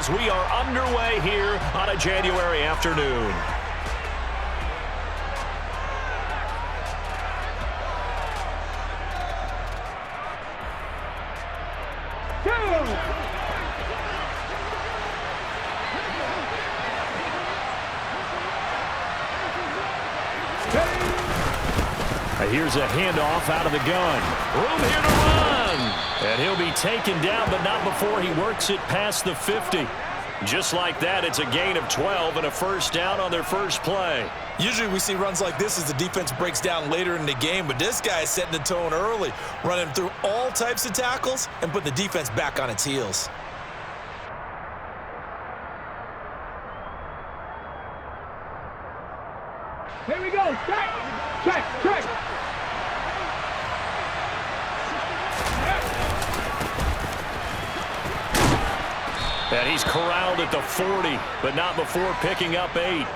as we are underway here on a January afternoon. Here's a handoff out of the gun. Room here to run. And he'll be taken down, but not before he works it past the 50. Just like that, it's a gain of 12 and a first down on their first play. Usually we see runs like this as the defense breaks down later in the game, but this guy is setting the tone early, running through all types of tackles and put the defense back on its heels. Here we go. Check. And he's corralled at the 40, but not before picking up 8.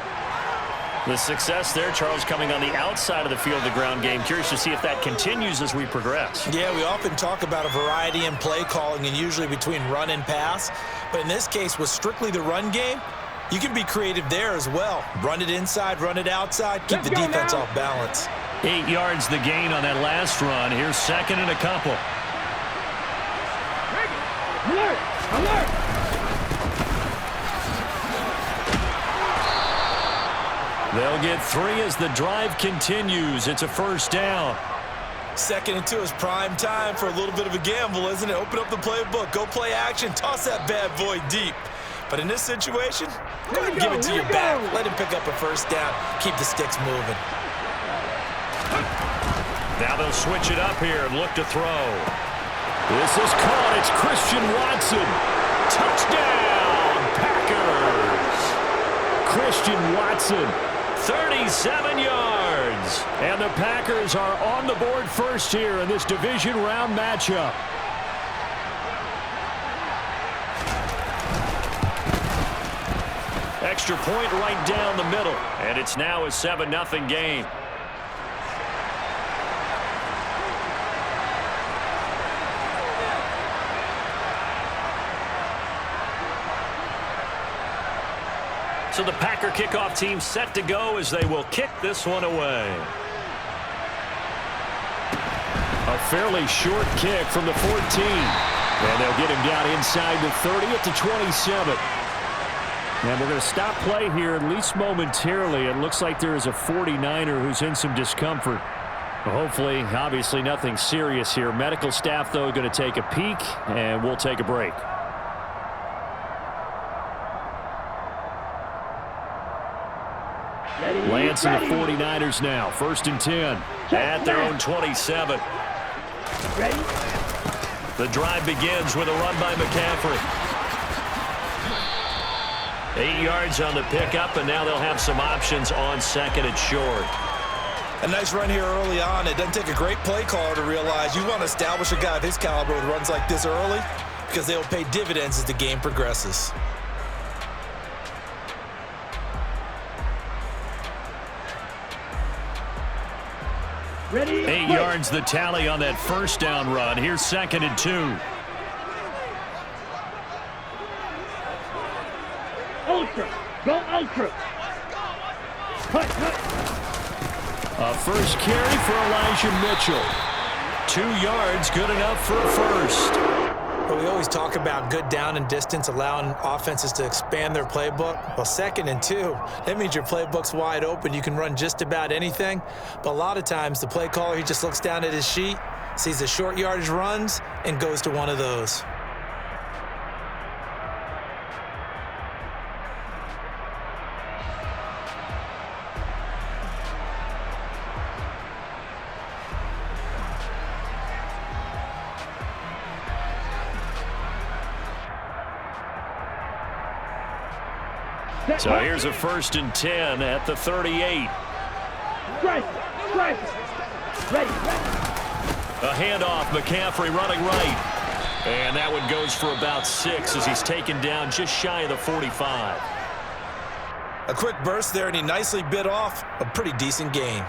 The success there, Charles, coming on the outside of the field, the ground game. Curious to see if that continues as we progress. Yeah, we often talk about a variety in play calling and usually between run and pass. But in this case, with strictly the run game, you can be creative there as well. Run it inside, run it outside, keep the defense off balance. 8 yards the gain on that last run. Here's second and a couple. Alert! They'll get 3 as the drive continues. It's a first down. 2nd and 2 is prime time for a little bit of a gamble, isn't it? Open up the playbook, go play action, toss that bad boy deep. But in this situation, go ahead and give it to your back. Let him pick up a first down. Keep the sticks moving. Now they'll switch it up here and look to throw. This is caught. It's Christian Watson. Touchdown, Packers. Christian Watson, 37 yards. And the Packers are on the board first here in this division round matchup. Extra point right down the middle. And it's now a 7-0 game. So the Packer kickoff team set to go as they will kick this one away. A fairly short kick from the 14. And they'll get him down inside the 30 at the 27. And we're going to stop play here, at least momentarily. It looks like there is a 49er who's in some discomfort. Hopefully, obviously nothing serious here. Medical staff, though, going to take a peek, and we'll take a break. Lance and the 49ers now. 1st and 10 at their own 27. The drive begins with a run by McCaffrey. 8 yards on the pickup, and now they'll have some options on 2nd and short. A nice run here early on. It doesn't take a great play caller to realize you want to establish a guy of his caliber with runs like this early because they'll pay dividends as the game progresses. Ready? 8 yards the tally on that first down run. Here's 2nd and 2. Ultra. Go ultra. Cut. A first carry for Elijah Mitchell. 2 yards, good enough for a first. But we always talk about good down and distance, allowing offenses to expand their playbook. Well, 2nd and 2, that means your playbook's wide open. You can run just about anything. But a lot of times, the play caller, he just looks down at his sheet, sees the short yardage runs, and goes to one of those. So here's a 1st and 10 at the 38. Ready. A handoff, McCaffrey running right. And that one goes for about 6 as he's taken down just shy of the 45. A quick burst there, and he nicely bit off a pretty decent gain.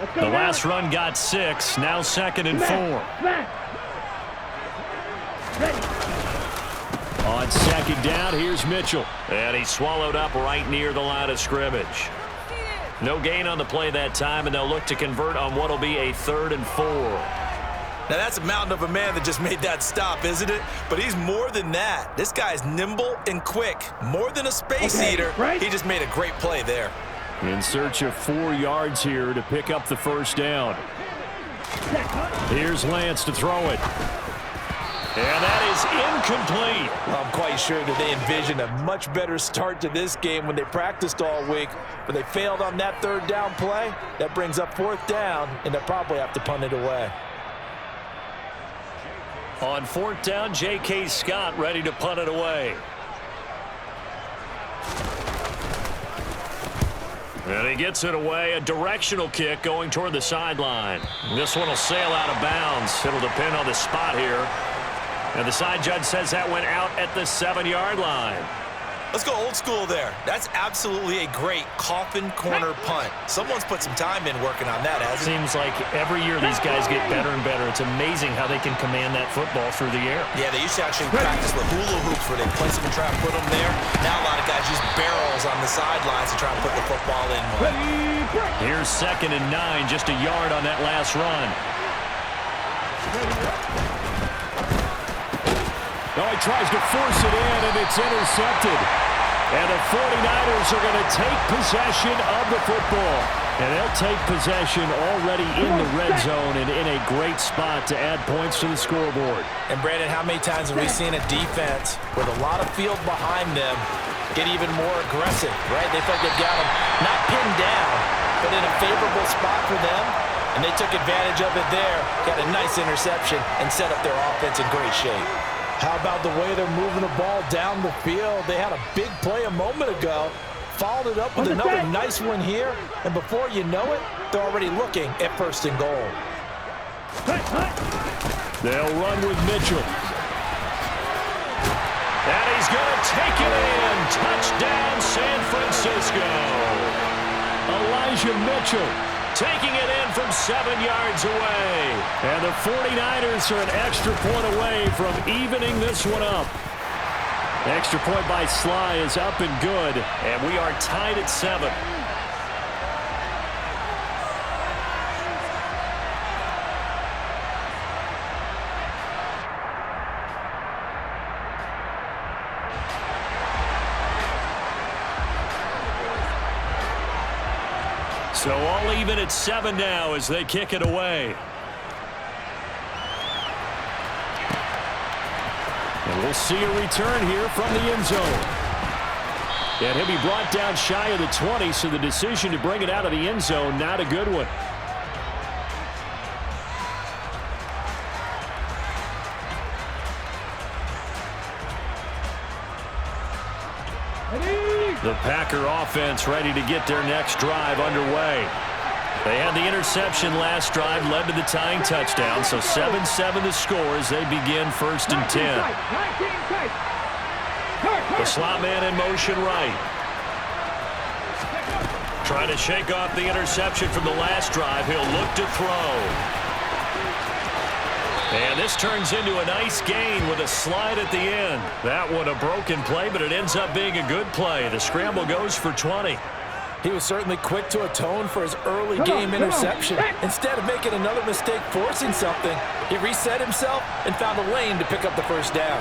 Let's go, The Alex. last run got 6. Now 2nd and 4. Smash. Ready. On 2nd down, here's Mitchell. And he swallowed up right near the line of scrimmage. No gain on the play that time, and they'll look to convert on what will be a 3rd and 4. Now, that's a mountain of a man that just made that stop, isn't it? But he's more than that. This guy's nimble and quick. More than a space eater. Right. He just made a great play there. In search of 4 yards here to pick up the first down. Here's Lance to throw it. And that is incomplete. Well, I'm quite sure that they envisioned a much better start to this game when they practiced all week. But they failed on that 3rd down play. That brings up 4th down, and they'll probably have to punt it away. On 4th down, J.K. Scott ready to punt it away. And he gets it away. A directional kick going toward the sideline. This one will sail out of bounds. It'll depend on the spot here. And the side judge says that went out at the 7-yard line. Let's go old school there. That's absolutely a great coffin corner punt. Someone's put some time in working on that, hasn't it? Seems like every year these guys get better and better. It's amazing how they can command that football through the air. Yeah, they used to actually practice with hula hoops where they place them and try to put them there. Now a lot of guys use barrels on the sidelines to try and put the football in. Here's 2nd and 9, just a yard on that last run. Oh, he tries to force it in, and it's intercepted. And the 49ers are going to take possession of the football. And they'll take possession already in the red zone and in a great spot to add points to the scoreboard. And, Brandon, how many times have we seen a defense with a lot of field behind them get even more aggressive, right? They feel like they've got them not pinned down, but in a favorable spot for them. And they took advantage of it there, got a nice interception, and set up their offense in great shape. How about the way they're moving the ball down the field? They had a big play a moment ago, followed it up with another nice one here, and before you know it, they're already looking at 1st and goal. They'll run with Mitchell. And he's going to take it in. Touchdown, San Francisco. Elijah Mitchell taking it in from 7 yards away. And the 49ers are an extra point away from evening this one up. Extra point by Sly is up and good, and we are tied at 7. So all even at 7 now as they kick it away. And we'll see a return here from the end zone. And he'll be brought down shy of the 20, so the decision to bring it out of the end zone, not a good one. The Packer offense ready to get their next drive underway. They had the interception last drive, led to the tying touchdown, so 7-7 the score as they begin 1st and 10. The slot man in motion right. Trying to shake off the interception from the last drive. He'll look to throw. And this turns into a nice gain with a slide at the end. That one a broken play, but it ends up being a good play. The scramble goes for 20. He was certainly quick to atone for his early game interception. Instead of making another mistake forcing something, he reset himself and found a lane to pick up the first down.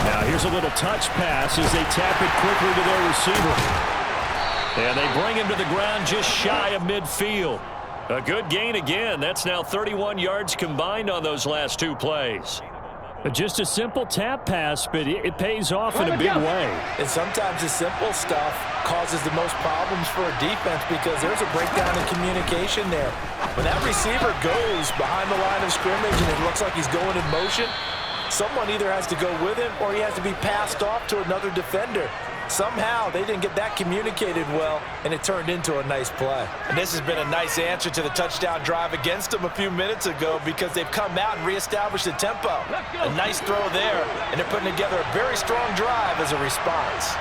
Now here's a little touch pass as they tap it quickly to their receiver. And they bring him to the ground just shy of midfield. A good gain again. That's now 31 yards combined on those last 2 plays. Just a simple tap pass, but it pays off in a big way. And sometimes the simple stuff causes the most problems for a defense because there's a breakdown in communication there. When that receiver goes behind the line of scrimmage and it looks like he's going in motion, someone either has to go with him or he has to be passed off to another defender. Somehow they didn't get that communicated well, and it turned into a nice play. And this has been a nice answer to the touchdown drive against them a few minutes ago because they've come out and reestablished the tempo. A nice throw there, and they're putting together a very strong drive as a response.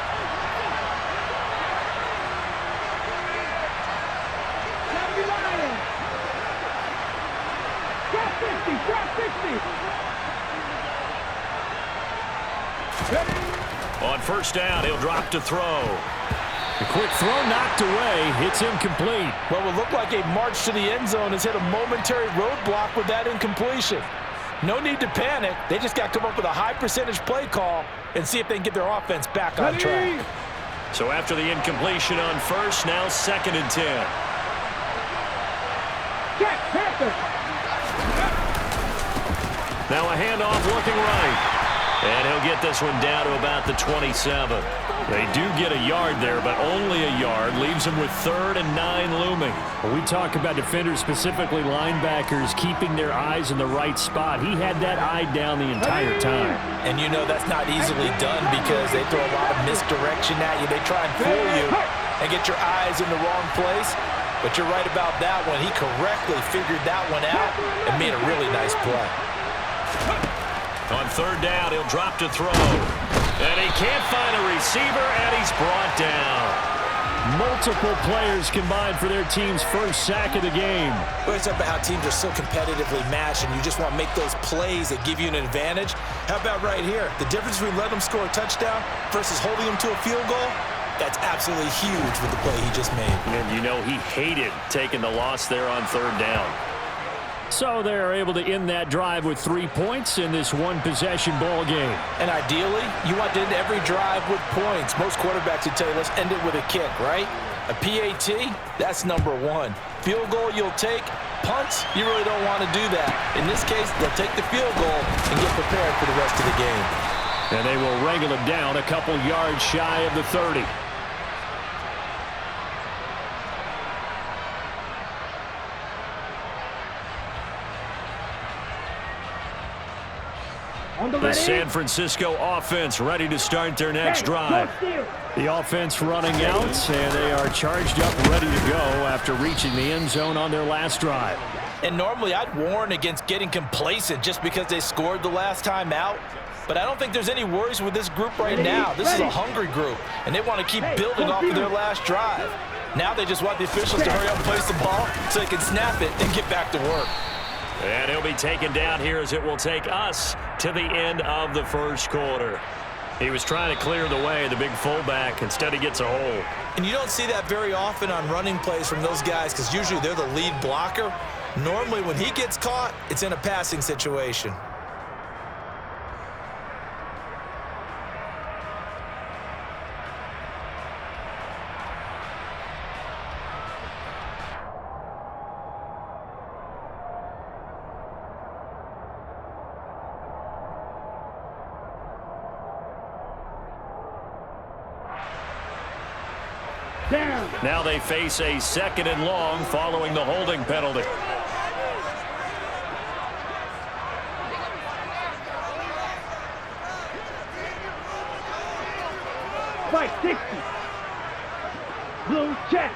On first down, he'll drop to throw. The quick throw knocked away. It's incomplete. What will look like a march to the end zone has hit a momentary roadblock with that incompletion. No need to panic. They just got to come up with a high percentage play call and see if they can get their offense back on track. So after the incompletion on first, now 2nd and 10. Now a handoff looking right. And he'll get this one down to about the 27. They do get a yard there, but only a yard. Leaves them with 3rd and 9 looming. When we talk about defenders, specifically linebackers, keeping their eyes in the right spot, he had that eye down the entire time. And you know that's not easily done because they throw a lot of misdirection at you. They try and fool you and get your eyes in the wrong place. But you're right about that one. He correctly figured that one out and made a really nice play. On 3rd down, he'll drop to throw. And he can't find a receiver, and he's brought down. Multiple players combined for their team's first sack of the game. Well, it's about how teams are so competitively matched, and you just want to make those plays that give you an advantage. How about right here? The difference between letting them score a touchdown versus holding them to a field goal, that's absolutely huge with the play he just made. And you know he hated taking the loss there on 3rd down. So they're able to end that drive with 3 points in this one-possession ball game. And ideally, you want to end every drive with points. Most quarterbacks would tell you, let's end it with a kick, right? A PAT, that's number 1. Field goal you'll take. Punts, you really don't want to do that. In this case, they'll take the field goal and get prepared for the rest of the game. And they will wrangle him down a couple yards shy of the 30. The San Francisco offense ready to start their next drive. The offense running out, and they are charged up, ready to go after reaching the end zone on their last drive. And normally I'd warn against getting complacent just because they scored the last time out. But I don't think there's any worries with this group right now. This is a hungry group, and they want to keep building off of their last drive. Now they just want the officials to hurry up and place the ball so they can snap it and get back to work. And he'll be taken down here as it will take us to the end of the first quarter. He was trying to clear the way, the big fullback. Instead, he gets a hole. And you don't see that very often on running plays from those guys because usually they're the lead blocker. Normally, when he gets caught, it's in a passing situation. Down. Now they face a 2nd and long following the holding penalty. Fight 60. Blue check.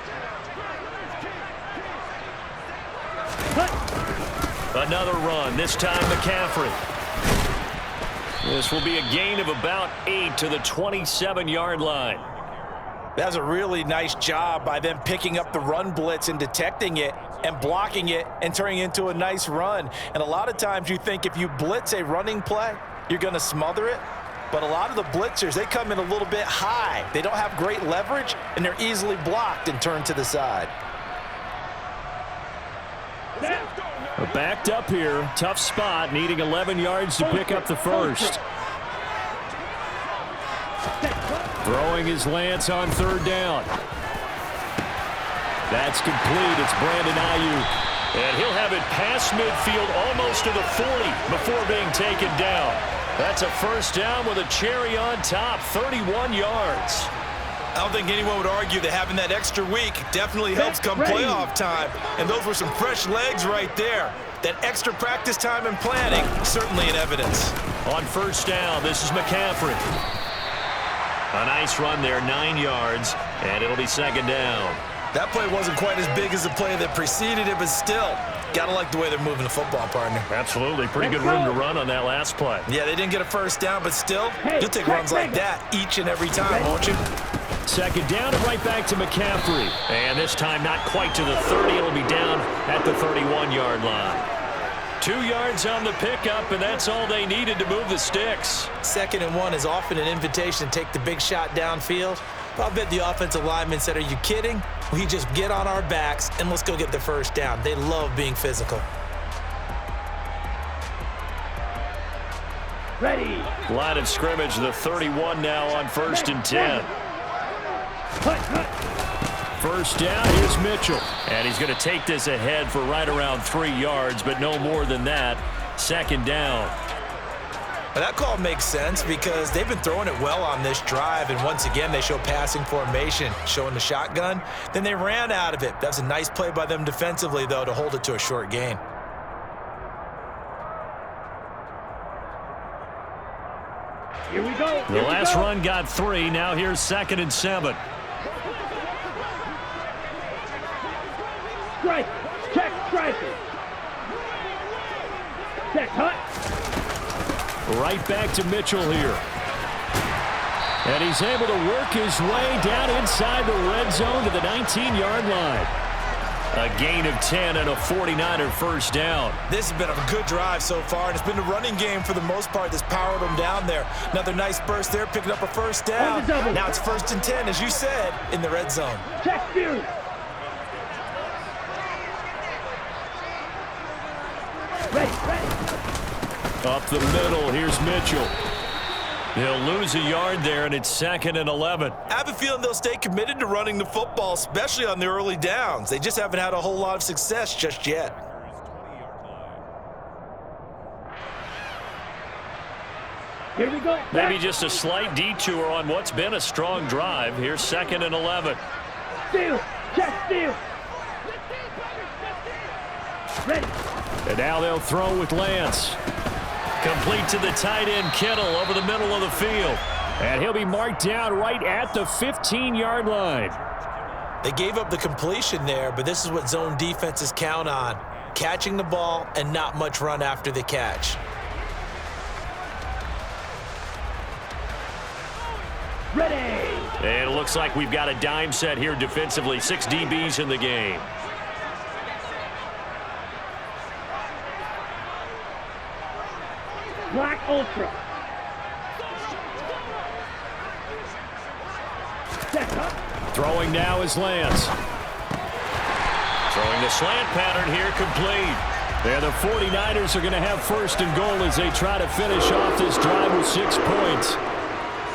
Cut. Another run, this time McCaffrey. This will be a gain of about 8 to the 27-yard line. That's a really nice job by them picking up the run blitz and detecting it and blocking it and turning it into a nice run. And a lot of times you think if you blitz a running play, you're going to smother it. But a lot of the blitzers, they come in a little bit high. They don't have great leverage, and they're easily blocked and turned to the side. Backed up here, tough spot, needing 11 yards to pick up the first. Throwing his lance on 3rd down. That's complete. It's Brandon Ayuk. And he'll have it past midfield almost to the 40 before being taken down. That's a first down with a cherry on top, 31 yards. I don't think anyone would argue that having that extra week definitely helps come playoff time. And those were some fresh legs right there. That extra practice time and planning, certainly in evidence. On first down, this is McCaffrey. A nice run there, 9 yards, and it'll be 2nd down. That play wasn't quite as big as the play that preceded it, but still, gotta like the way they're moving the football, partner. Absolutely. Pretty good room to run on that last play. Yeah, they didn't get a first down, but still, you'll take runs like that each and every time, won't you? 2nd down and right back to McCaffrey. And this time not quite to the 30. It'll be down at the 31-yard line. 2 yards on the pickup, and that's all they needed to move the sticks. 2nd and 1 is often an invitation to take the big shot downfield. But I bet the offensive lineman said, are you kidding? We just get on our backs and let's go get the first down. They love being physical. Ready. Line of scrimmage, the 31 now on 1st and 10. First down, here's Mitchell. And he's going to take this ahead for right around 3 yards, but no more than that. 2nd down. Well, that call makes sense because they've been throwing it well on this drive, and once again they show passing formation, showing the shotgun. Then they ran out of it. That's a nice play by them defensively, though, to hold it to a short gain. Here we go. The last run got 3. Now here's 2nd and 7. Strike. Check striker. Check hut. Right back to Mitchell here. And he's able to work his way down inside the red zone to the 19-yard line. A gain of 10 and a 49er first down. This has been a good drive so far, and it's been a running game for the most part that's powered them down there. Another nice burst there, picking up a first down. Now it's 1st and 10, as you said, in the red zone. Check view. Ready. Up the middle, here's Mitchell. They'll lose a yard there, and it's 2nd and 11. I have a feeling they'll stay committed to running the football, especially on the early downs. They just haven't had a whole lot of success just yet. Here we go. Maybe just a slight detour on what's been a strong drive. Here's 2nd and 11. Steal. Check steal. Ready. And now they'll throw with Lance. Complete to the tight end, Kittle, over the middle of the field. And he'll be marked down right at the 15-yard line. They gave up the completion there, but this is what zone defenses count on. Catching the ball and not much run after the catch. Ready. And it looks like we've got a dime set here defensively. 6 DBs in the game. Black Ultra. Throwing now is Lance. Throwing the slant pattern here, complete. And the 49ers are going to have 1st and goal as they try to finish off this drive with 6 points.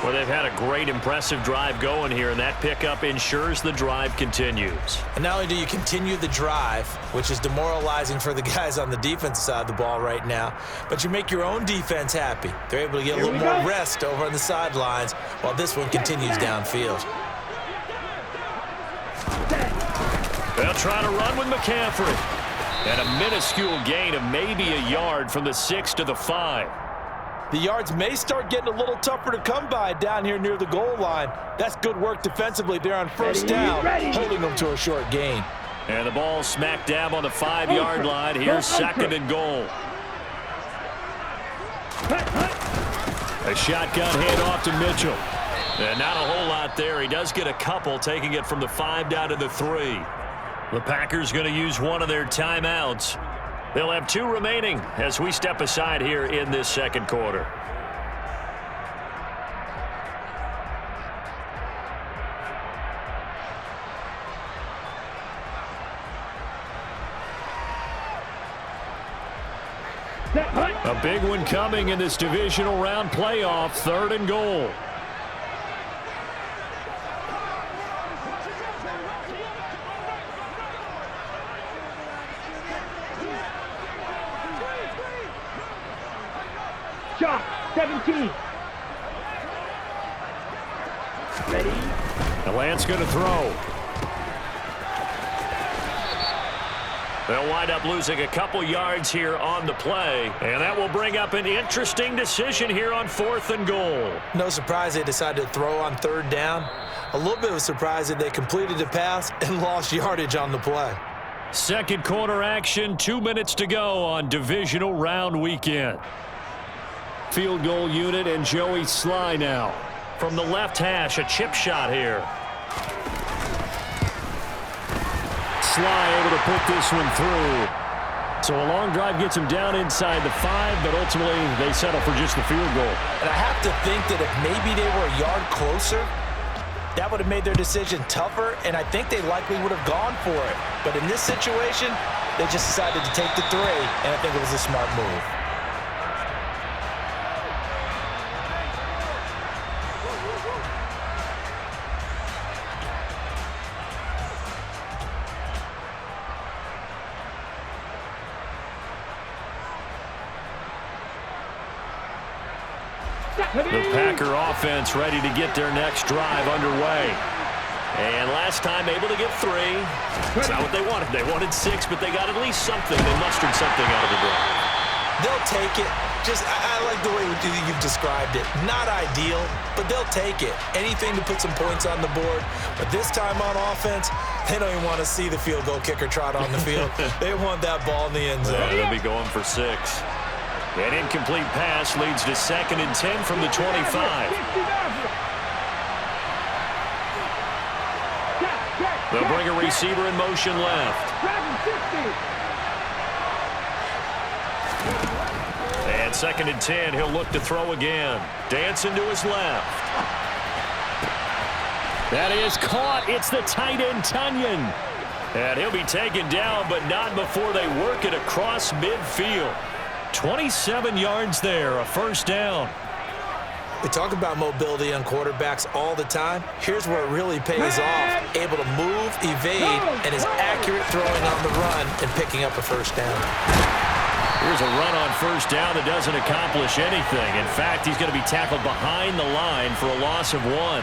Well, they've had a great, impressive drive going here, and that pickup ensures the drive continues. And not only do you continue the drive, which is demoralizing for the guys on the defensive side of the ball right now, but you make your own defense happy. They're able to get a little more rest over on the sidelines while this one continues downfield. They'll try to run with McCaffrey. And a minuscule gain of maybe a yard from the 6 to the 5. The yards may start getting a little tougher to come by down here near the goal line. That's good work defensively there on 1st down, holding them to a short gain. And the ball smack dab on the 5-yard line. Here's 2nd and goal. A shotgun handoff to Mitchell. And not a whole lot there. He does get a couple, taking it from the 5 down to the 3. The Packers going to use one of their timeouts. They'll have 2 remaining as we step aside here in this 2nd quarter. A big one coming in this divisional round playoff. 3rd and goal. Shot. 17. Ready. The Lance going to throw. They'll wind up losing a couple yards here on the play, and that will bring up an interesting decision here on 4th and goal. No surprise they decided to throw on 3rd down. A little bit of a surprise that they completed the pass and lost yardage on the play. 2nd quarter action, 2 minutes to go on divisional round weekend. Field goal unit and Joey Sly now. From the left hash, a chip shot here. Sly able to put this one through. So a long drive gets them down inside the 5, but ultimately they settle for just the field goal. And I have to think that if maybe they were a yard closer, that would have made their decision tougher, and I think they likely would have gone for it. But in this situation, they just decided to take the 3, and I think it was a smart move. The Packer offense ready to get their next drive underway. And last time able to get 3. It's not what they wanted. They wanted 6, but they got at least something. They mustered something out of the drive. They'll take it. I like the way you've described it. Not ideal, but they'll take it. Anything to put some points on the board. But this time on offense, they don't even want to see the field goal kicker trot on the field. They want that ball in the end zone. They'll be going for 6. An incomplete pass leads to 2nd and 10 from the 25. They'll bring a receiver in motion left. And 2nd and 10, he'll look to throw again. Dancing to his left. That is caught. It's the tight end, Tunyon. And he'll be taken down, but not before they work it across midfield. 27 yards there, a first down. We talk about mobility on quarterbacks all the time. Here's where it really pays off. Able to move, evade, and is accurate throwing on the run and picking up a first down. Here's a run on first down that doesn't accomplish anything. In fact, he's going to be tackled behind the line for a loss of 1.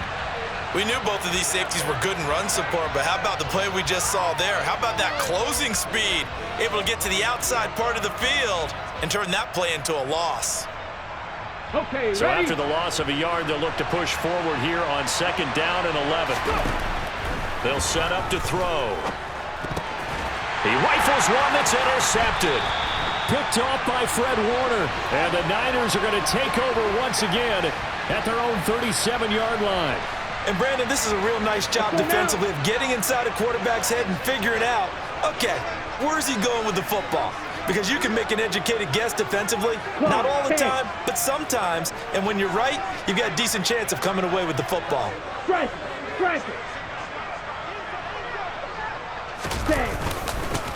We knew both of these safeties were good in run support, but how about the play we just saw there? How about that closing speed? Able to get to the outside part of the field and turn that play into a loss. Okay, so ready? After the loss of a yard, they'll look to push forward here on 2nd down and 11. They'll set up to throw. He rifles one that's intercepted. Picked off by Fred Warner. And the Niners are going to take over once again at their own 37-yard line. And, Brandon, this is a real nice job defensively of getting inside a quarterback's head and figuring out, okay, where's he going with the football? Because you can make an educated guess defensively, not all the time, but sometimes. And when you're right, you've got a decent chance of coming away with the football. Strike it.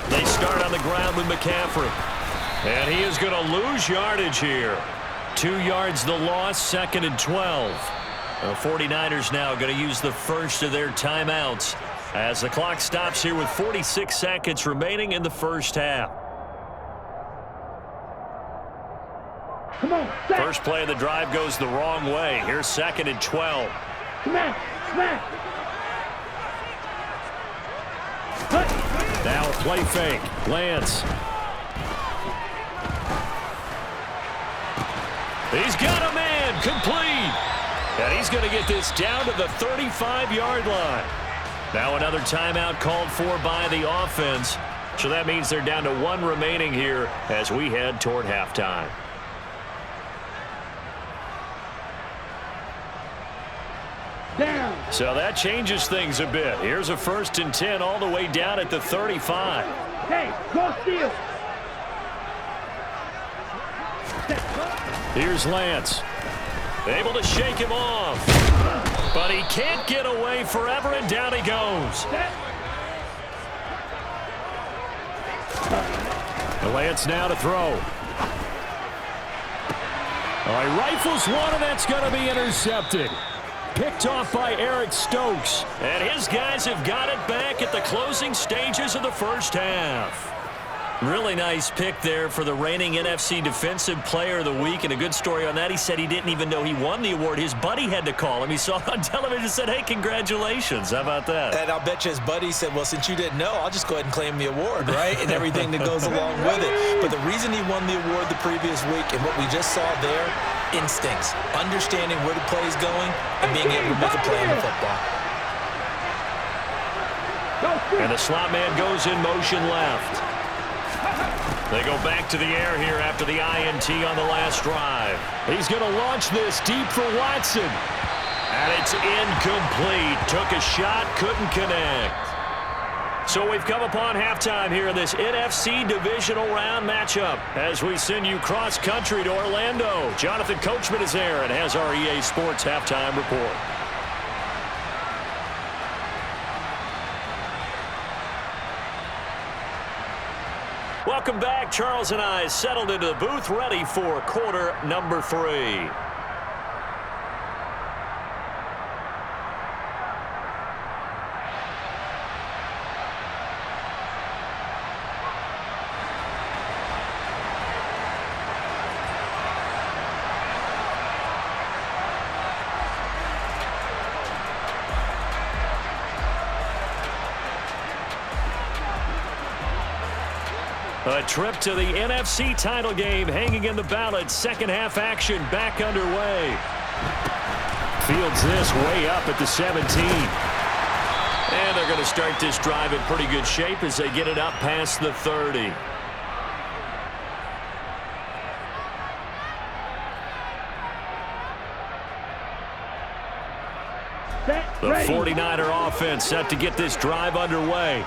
They start on the ground with McCaffrey. And he is going to lose yardage here. 2 yards the loss, 2nd and 12. The 49ers now going to use the first of their timeouts as the clock stops here with 46 seconds remaining in the first half. Come on, First play of the drive goes the wrong way. Here's 2nd and 12. Smack. Now a play fake. Lance. He's got a man. Complete. And he's going to get this down to the 35-yard line. Now another timeout called for by the offense. So that means they're down to 1 remaining here as we head toward halftime. Down. So that changes things a bit. Here's a 1st and 10 all the way down at the 35. Hey, go steal. Here's Lance. Able to shake him off. But he can't get away forever, and down he goes. Lance now to throw. He rifles one, and that's going to be intercepted. Picked off by Eric Stokes. And his guys have got it back at the closing stages of the first half. Really nice pick there for the reigning NFC Defensive Player of the Week, and a good story on that. He said he didn't even know he won the award. His buddy had to call him. He saw it on television and said, hey, congratulations. How about that? And I'll bet you his buddy said, well, since you didn't know, I'll just go ahead and claim the award, right? And everything that goes along with it. But the reason he won the award the previous week and what we just saw there, instincts, understanding where the play is going and being able to make a play on the football. And the slot man goes in motion left. They go back to the air here after the INT on the last drive. He's going to launch this deep for Watson. And it's incomplete. Took a shot, couldn't connect. So we've come upon halftime here in this NFC divisional round matchup as we send you cross-country to Orlando. Jonathan Coachman is there and has our EA Sports halftime report. Welcome back. Charles and I settled into the booth, ready for quarter number 3. A trip to the NFC title game hanging in the balance. Second half action back underway. Fields this way up at the 17. And they're going to start this drive in pretty good shape as they get it up past the 30. The 49er offense set to get this drive underway.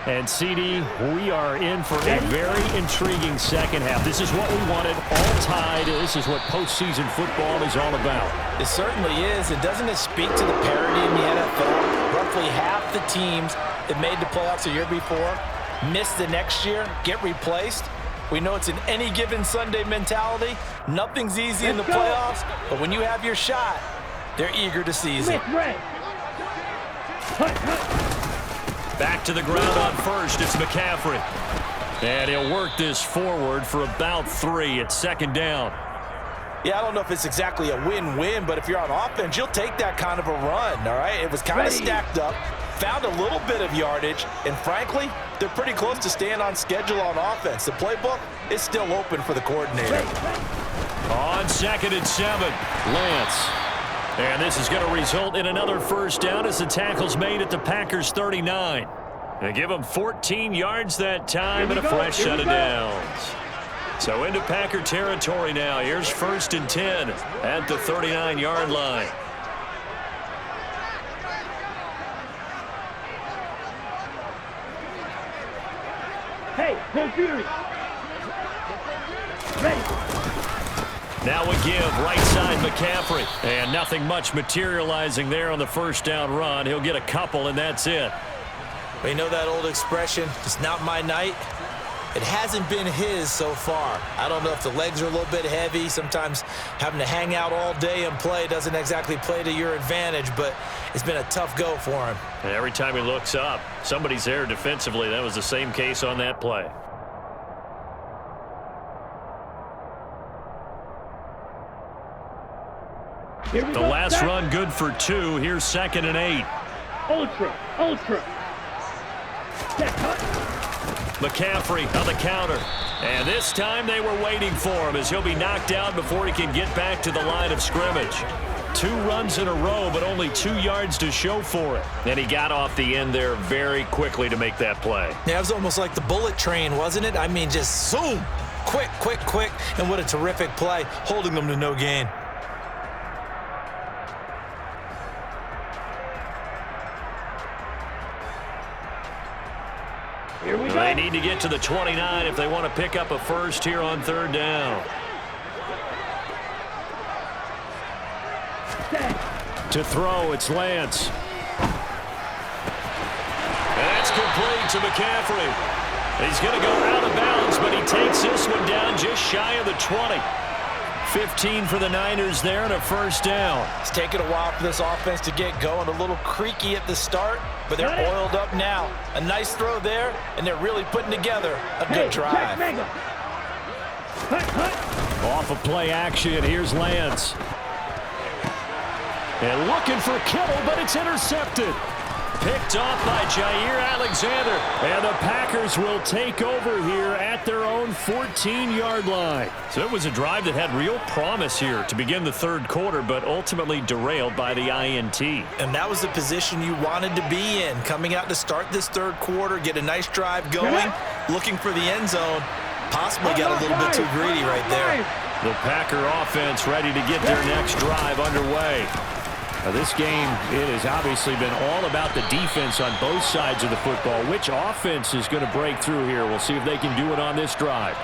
And, CD, we are in for a very intriguing second half. This is what we wanted, all tied. This is what postseason football is all about. It certainly is. And doesn't it speak to the parity in the NFL? Roughly half the teams that made the playoffs the year before miss the next year, get replaced. We know it's an any given Sunday mentality. Nothing's easy in the playoffs, but when you have your shot, they're eager to seize it. Back to the ground on first. It's McCaffrey. And he'll work this forward for about 3 at second down. Yeah, I don't know if it's exactly a win-win, but if you're on offense, you'll take that kind of a run, all right? It was kind of stacked up, found a little bit of yardage, and frankly, they're pretty close to staying on schedule on offense. The playbook is still open for the coordinator. On second and 7, Lance. And this is going to result in another first down as the tackle's made at the Packers' 39. They give them 14 yards that time and a fresh set of downs. So into Packer territory now. Here's first and 10 at the 39-yard line. Hey, no fury. Ready. Now we give right side McCaffrey. And nothing much materializing there on the first down run. He'll get a couple, and that's it. We know that old expression, it's not my night. It hasn't been his so far. I don't know if the legs are a little bit heavy. Sometimes having to hang out all day and play doesn't exactly play to your advantage, but it's been a tough go for him. And every time he looks up, somebody's there defensively. That was the same case on that play. The last run good for 2. Here's second and 8. Ultra. McCaffrey on the counter. And this time they were waiting for him as he'll be knocked out before he can get back to the line of scrimmage. 2 runs in a row, but only 2 yards to show for it. And he got off the end there very quickly to make that play. Yeah, it was almost like the bullet train, wasn't it? I mean, just zoom. Quick. And what a terrific play, holding them to no gain. Here we go. They need to get to the 29 if they want to pick up a first here on third down. To throw, it's Lance. That's complete to McCaffrey. He's going to go out of bounds, but he takes this one down just shy of the 20. 15 for the Niners there and a first down. It's taken a while for this offense to get going. A little creaky at the start, but they're oiled up now. A nice throw there, and they're really putting together a good drive. Off of play action, here's Lance. And looking for Kittle, but it's intercepted. Picked off by Jair Alexander. And the Packers will take over here at their own 14-yard line. So it was a drive that had real promise here to begin the third quarter, but ultimately derailed by the INT. And that was the position you wanted to be in. Coming out to start this third quarter, get a nice drive going, looking for the end zone. Possibly got a little bit too greedy right there. The Packer offense ready to get their next drive underway. This game, it has obviously been all about the defense on both sides of the football. Which offense is going to break through here? We'll see if they can do it on this drive.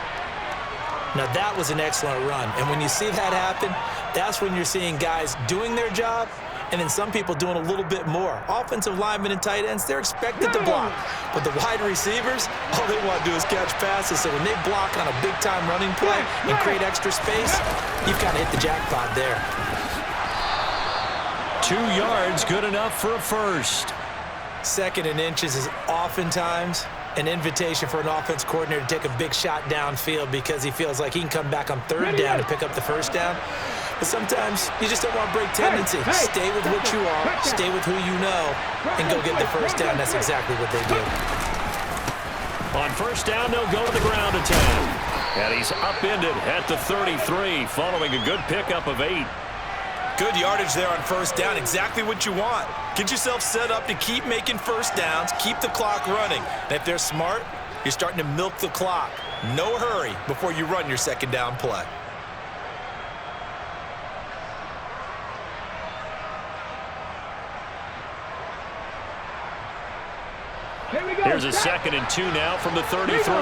Now, that was an excellent run. And when you see that happen, that's when you're seeing guys doing their job and then some people doing a little bit more. Offensive linemen and tight ends, they're expected to block. But the wide receivers, all they want to do is catch passes. So when they block on a big-time running play and create extra space, you've got to hit the jackpot there. 2 yards, good enough for a first. 2nd and inches is oftentimes an invitation for an offense coordinator to take a big shot downfield because he feels like he can come back on 3rd down and pick up the 1st down. But sometimes you just don't want to break tendency. Stay with what you are, stay with who you know, and go get the 1st down. That's exactly what they did. On 1st down, they'll go to the ground attack. And he's upended at the 33, following a good pickup of 8. Good yardage there on 1st down, exactly what you want. Get yourself set up to keep making 1st downs, keep the clock running. And if they're smart, you're starting to milk the clock. No hurry before you run your 2nd down play. Here's a 2nd and 2 now from the 33.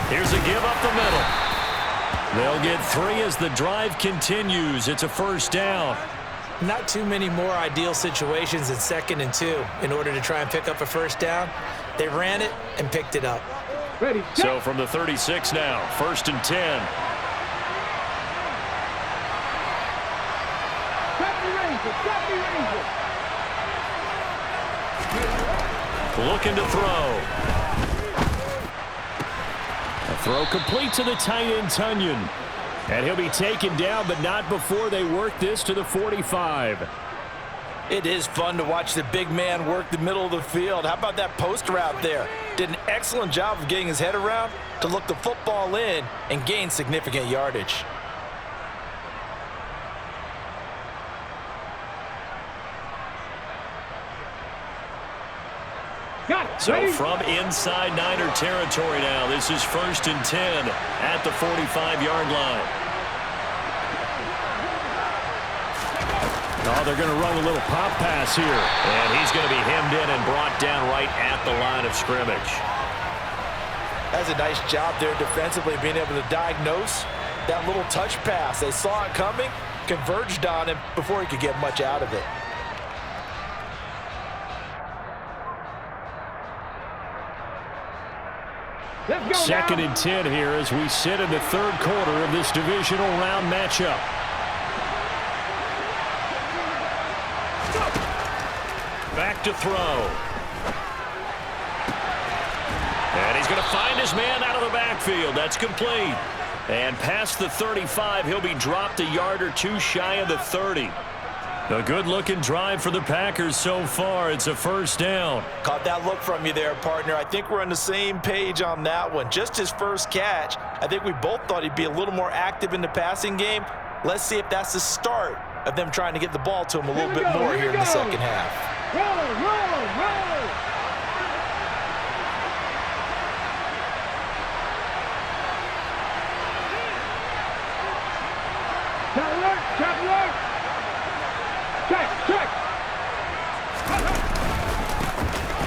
Here's a give up the middle. They'll get 3 as the drive continues. It's a 1st down. Not too many more ideal situations in 2nd and 2 in order to try and pick up a 1st down. They ran it and picked it up. So from the 36 now, 1st and 10. Looking to throw. A throw complete to the tight end, Tunyon. And he'll be taken down, but not before they work this to the 45. It is fun to watch the big man work the middle of the field. How about that post route there? Did an excellent job of getting his head around to look the football in and gain significant yardage. So from inside Niner territory now, this is 1st and 10 at the 45-yard line. Oh, they're going to run a little pop pass here. And he's going to be hemmed in and brought down right at the line of scrimmage. That's a nice job there defensively, being able to diagnose that little touch pass. They saw it coming, converged on him before he could get much out of it. Second and 10 here as we sit in the 3rd quarter of this divisional round matchup. Back to throw. And he's going to find his man out of the backfield. That's complete. And past the 35, he'll be dropped a yard or 2 shy of the 30. A good-looking drive for the Packers so far. It's a 1st down. Caught that look from you there, partner. I think we're on the same page on that one. Just his first catch. I think we both thought he'd be a little more active in the passing game. Let's see if that's the start of them trying to get the ball to him a little bit more here in the 2nd half. Roll! Trap alert! Check!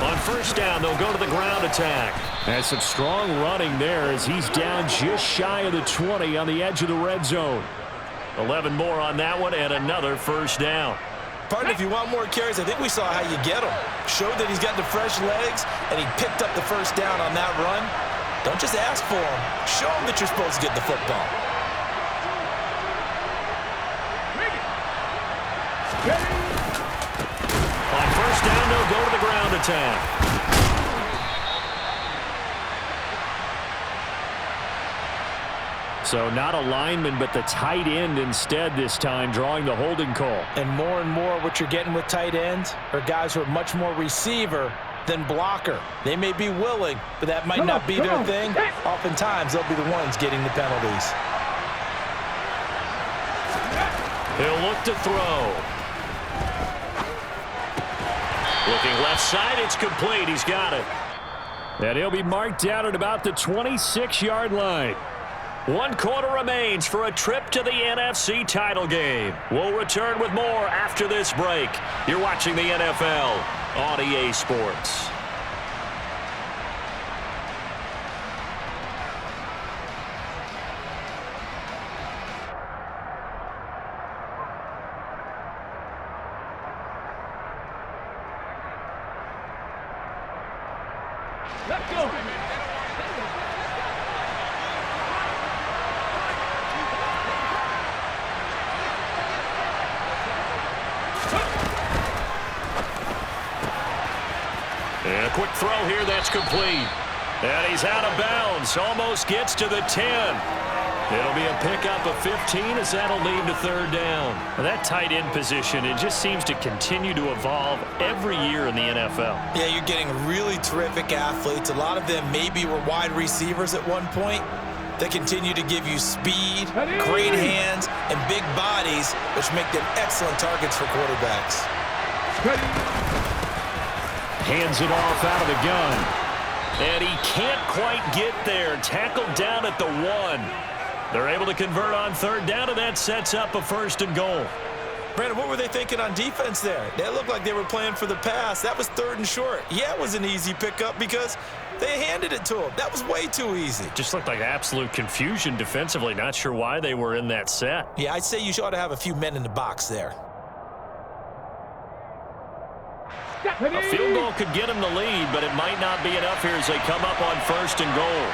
On 1st down, they'll go to the ground attack. And some strong running there as he's down just shy of the 20 on the edge of the red zone. 11 more on that one and another 1st down. Partner, if you want more carries, I think we saw how you get them. Showed that he's got the fresh legs, and he picked up the 1st down on that run. Don't just ask for him. Show him that you're supposed to get the football. On 1st down, they'll go to the ground attack. So not a lineman, but the tight end instead this time, drawing the holding call. And more what you're getting with tight ends are guys who are much more receiver than blocker. They may be willing, but that might not be their thing. Oftentimes, they'll be the ones getting the penalties. He'll look to throw. Looking left side, it's complete. He's got it. And he'll be marked down at about the 26-yard line. 1 quarter remains for a trip to the NFC title game. We'll return with more after this break. You're watching the NFL on EA Sports. Let's go. And a quick throw here, that's complete. And he's out of bounds, almost gets to the 10. It'll be a pickup of 15 as that'll lead to third down. Well, that tight end position, it just seems to continue to evolve every year in the NFL. Yeah, you're getting really terrific athletes. A lot of them maybe were wide receivers at one point. They continue to give you speed, great hands, and big bodies, which make them excellent targets for quarterbacks. Hands it off out of the gun. And he can't quite get there. Tackled down at the 1. They're able to convert on third down, and that sets up a 1st and goal. Brandon, what were they thinking on defense there? They looked like they were playing for the pass. That was 3rd and short. Yeah, it was an easy pickup because they handed it to him. That was way too easy. Just looked like absolute confusion defensively. Not sure why they were in that set. Yeah, I'd say you ought to have a few men in the box there. A field goal could get him the lead, but it might not be enough here as they come up on 1st and goal.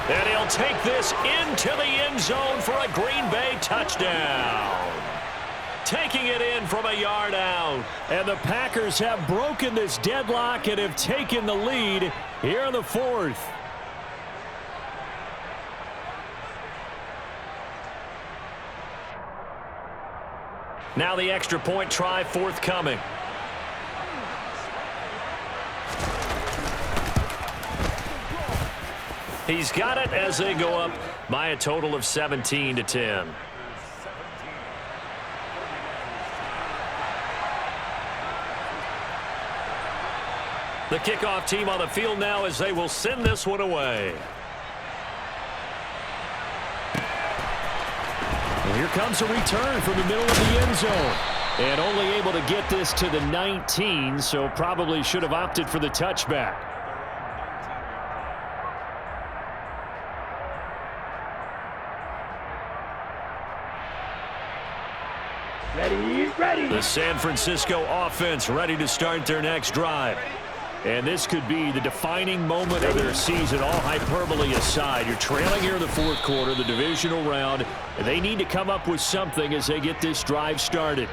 And he'll take this into the end zone for a Green Bay touchdown. Taking it in from a yard out. And the Packers have broken this deadlock and have taken the lead here in the 4th. Now the extra point try forthcoming. He's got it as they go up by a total of 17-10. The kickoff team on the field now as they will send this one away. And here comes a return from the middle of the end zone. And only able to get this to the 19, so probably should have opted for the touchback. Ready. The San Francisco offense ready to start their next drive. And this could be the defining moment of their season, all hyperbole aside. You're trailing here in the 4th quarter, the divisional round. And they need to come up with something as they get this drive started.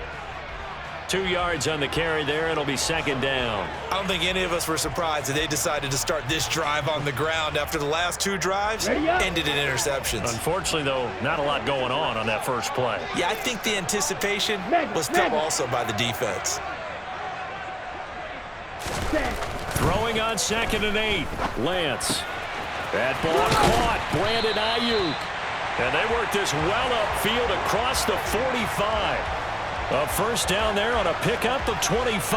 2 yards on the carry there. It'll be 2nd down. I don't think any of us were surprised that they decided to start this drive on the ground after the last 2 drives ended in interceptions. Unfortunately, though, not a lot going on that first play. Yeah, I think the anticipation was felt also by the defense. Throwing on 2nd and 8. Lance. That ball caught. Brandon Ayuk. And they work this well upfield across the 45. A 1st down there on a pickup of 25.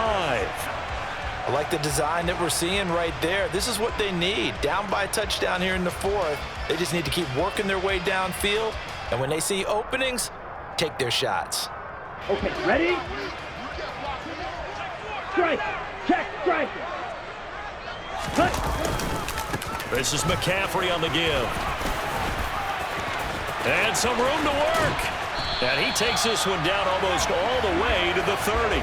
I like the design that we're seeing right there. This is what they need. Down by a touchdown here in the 4th. They just need to keep working their way downfield. And when they see openings, take their shots. Okay, ready? Strike. Check, strike. Cut. This is McCaffrey on the give. And some room to work. And he takes this one down almost all the way to the 30.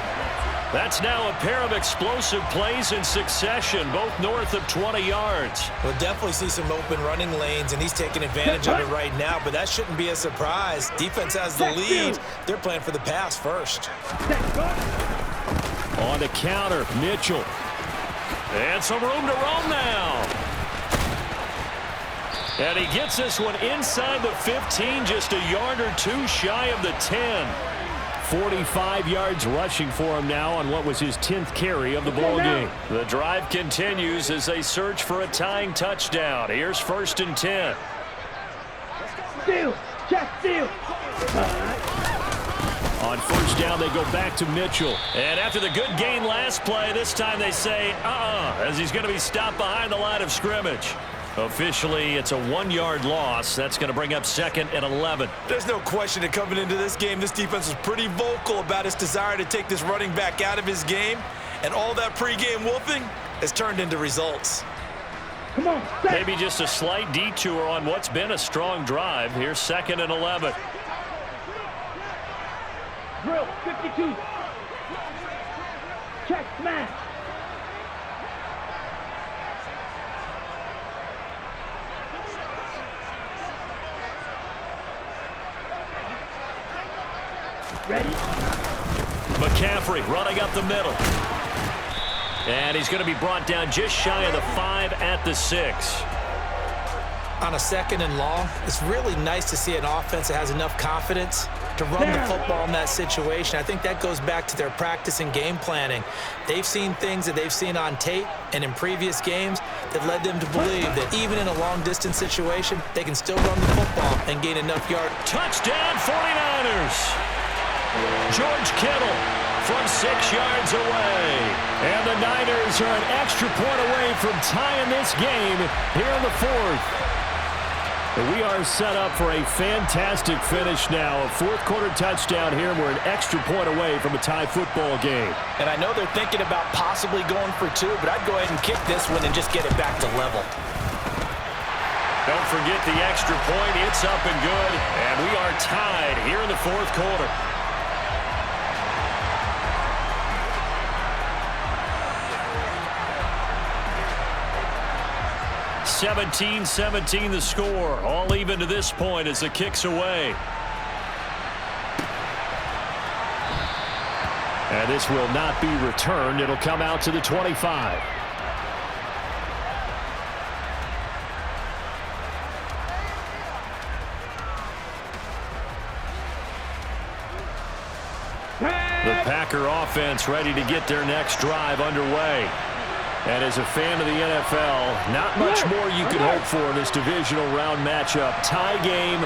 That's now a pair of explosive plays in succession, both north of 20 yards. We'll definitely see some open running lanes, and he's taking advantage of it right now, but that shouldn't be a surprise. Defense has the lead. They're playing for the pass first. On the counter, Mitchell. And some room to roam now. And he gets this one inside the 15, just a yard or 2 shy of the 10. 45 yards rushing for him now on what was his 10th carry of the ball game. The drive continues as they search for a tying touchdown. Here's 1st and 10. Steal. Check, steal. On first down, they go back to Mitchell. And after the good gain last play, this time they say, as he's going to be stopped behind the line of scrimmage. Officially, it's a 1-yard loss. That's going to bring up 2nd and 11. There's no question that coming into this game, this defense was pretty vocal about its desire to take this running back out of his game. And all that pregame wolfing has turned into results. Come on, set. Maybe just a slight detour on what's been a strong drive. Here's 2nd and 11. Drill, 52. Check, smash. Ready? McCaffrey running up the middle. And he's going to be brought down just shy of the 5 at the 6. On a 2nd and long, it's really nice to see an offense that has enough confidence to run the football in that situation. I think that goes back to their practice and game planning. They've seen things that they've seen on tape and in previous games that led them to believe that even in a long-distance situation, they can still run the football and gain enough yards. Touchdown 49ers. George Kittle from 6 yards away. And the Niners are an extra point away from tying this game here in the 4th. And we are set up for a fantastic finish now. A 4th-quarter touchdown here, and we're an extra point away from a tie football game. And I know they're thinking about possibly going for 2, but I'd go ahead and kick this one and just get it back to level. Don't forget the extra point. It's up and good. And we are tied here in the 4th quarter. 17-17 the score. All even to this point as the kick's away. And this will not be returned. It'll come out to the 25. The Packer offense ready to get their next drive underway. And as a fan of the NFL, not much more you could hope for in this divisional round matchup. Tie game,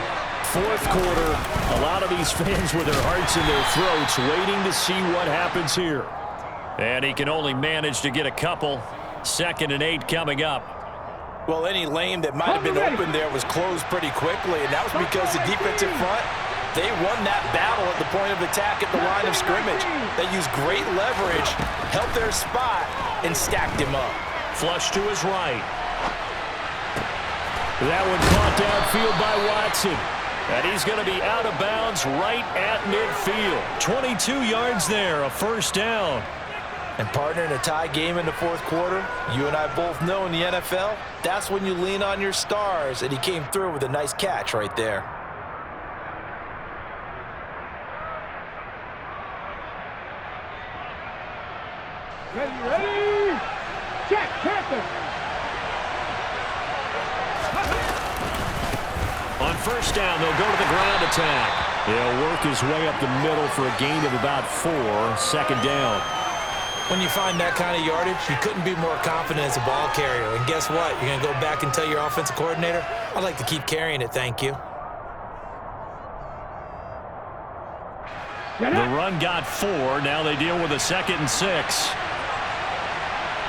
4th quarter. A lot of these fans with their hearts in their throats waiting to see what happens here. And he can only manage to get a couple. 2nd and 8 coming up. Well, any lane that might have been open there was closed pretty quickly, and that was because the defensive front, they won that battle at the point of attack at the line of scrimmage. They used great leverage, held their spot, and stacked him up. Flush to his right. That one caught downfield by Watson. And he's going to be out of bounds right at midfield. 22 yards there, a 1st down. And partner, in a tie game in the 4th quarter, you and I both know in the NFL, that's when you lean on your stars, and he came through with a nice catch right there. Ready? Check, Panther. On 1st down, they'll go to the ground attack. He'll work his way up the middle for a gain of about 4. 2nd down. When you find that kind of yardage, you couldn't be more confident as a ball carrier. And guess what? You're going to go back and tell your offensive coordinator, I'd like to keep carrying it, thank you. The run got 4. Now they deal with a 2nd and 6.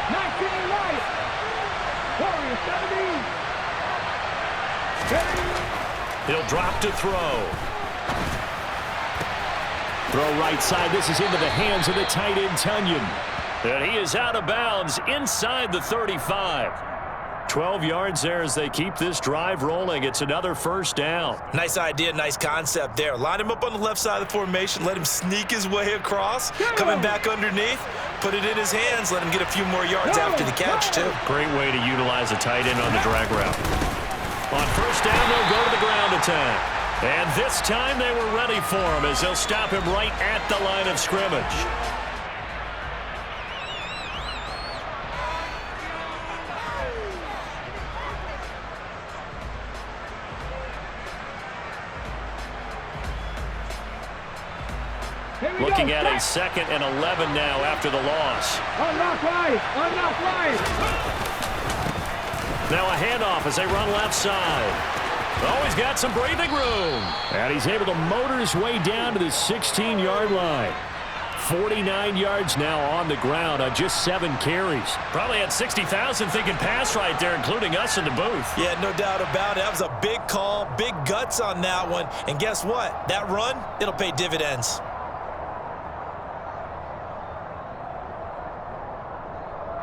19 right. Warrior 17. He'll drop to throw. Throw right side. This is into the hands of the tight end, Tunyon. And he is out of bounds inside the 35. 12 yards there as they keep this drive rolling. It's another 1st down. Nice idea, nice concept there. Line him up on the left side of the formation, let him sneak his way across, coming back underneath, put it in his hands, let him get a few more yards after the catch, too. Great way to utilize a tight end on the drag route. On 1st down, they'll go to the ground attack. And this time they were ready for him as they'll stop him right at the line of scrimmage. Looking at a 2nd and 11 now after the loss. Unlock right. Unlock right. Now a handoff as they run left side. Oh, he's got some breathing room. And he's able to motor his way down to the 16-yard line. 49 yards now on the ground on just 7 carries. Probably had 60,000 thinking pass right there, including us in the booth. Yeah, no doubt about it. That was a big call, big guts on that one. And guess what? That run, it'll pay dividends.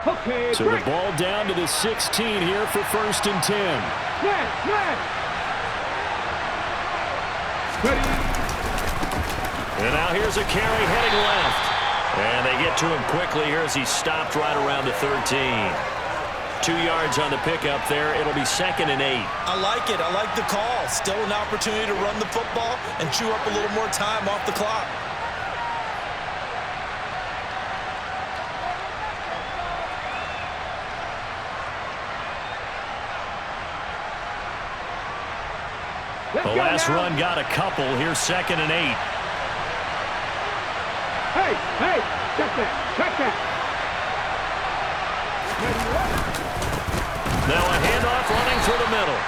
Okay, So the ball down to the 16 here for 1st and 10. And now here's a carry heading left. And they get to him quickly here as he stopped right around the 13. 2 yards on the pickup there. It'll be 2nd and 8. I like it. I like the call. Still an opportunity to run the football and chew up a little more time off the clock. The last run got a couple. Here's 2nd and 8. Hey, check that. Now a handoff running through the middle.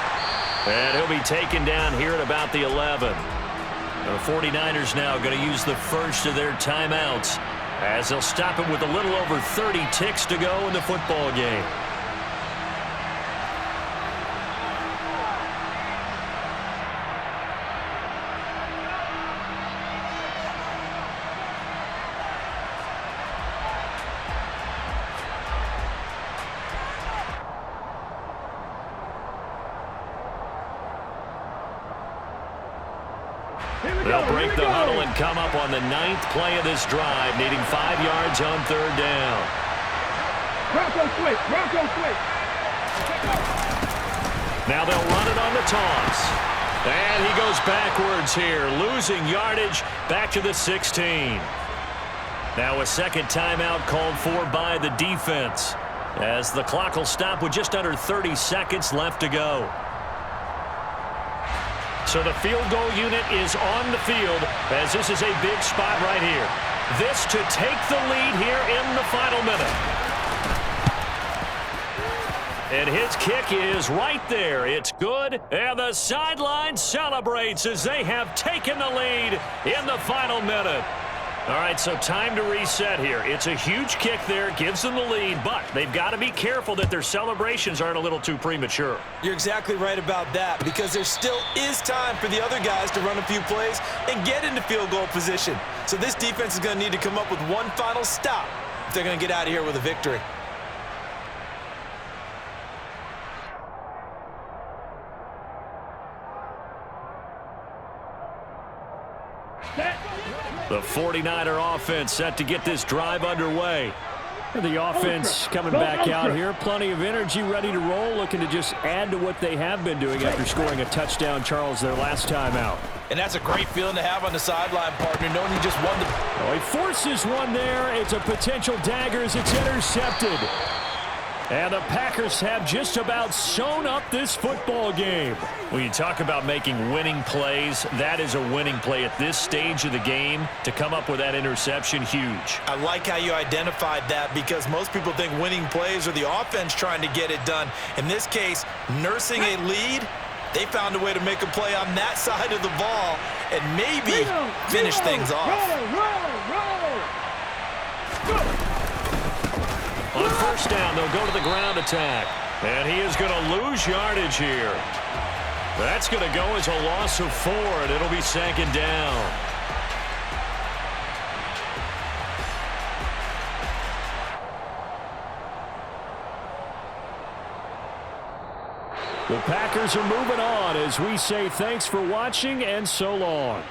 And he'll be taken down here at about the 11. The 49ers now going to use the first of their timeouts as they'll stop him with a little over 30 ticks to go in the football game. They'll break the huddle and come up on the 9th play of this drive, needing 5 yards on 3rd down. Bronco switch. Now they'll run it on the toss. And he goes backwards here, losing yardage back to the 16. Now a second timeout called for by the defense, as the clock will stop with just under 30 seconds left to go. So the field goal unit is on the field, as this is a big spot right here. This to take the lead here in the final minute. And his kick is right there. It's good, and the sideline celebrates as they have taken the lead in the final minute. All right, so time to reset here. It's a huge kick there, gives them the lead, but they've got to be careful that their celebrations aren't a little too premature. You're exactly right about that, because there still is time for the other guys to run a few plays and get into field goal position. So this defense is going to need to come up with one final stop if they're going to get out of here with a victory. The 49er offense set to get this drive underway. The offense coming back out here. Plenty of energy, ready to roll, looking to just add to what they have been doing after scoring a touchdown, Charles, their last time out. And that's a great feeling to have on the sideline, partner, knowing you just won the... Oh, he forces one there. It's a potential dagger as it's intercepted. And the Packers have just about sewn up this football game. When you talk about making winning plays, that is a winning play at this stage of the game. To come up with that interception, huge. I like how you identified that, because most people think winning plays are the offense trying to get it done. In this case, nursing a lead, they found a way to make a play on that side of the ball and maybe finish things off. On first down, they'll go to the ground attack. And he is going to lose yardage here. That's going to go as a loss of 4, and it'll be 2nd down. The Packers are moving on as we say thanks for watching and so long.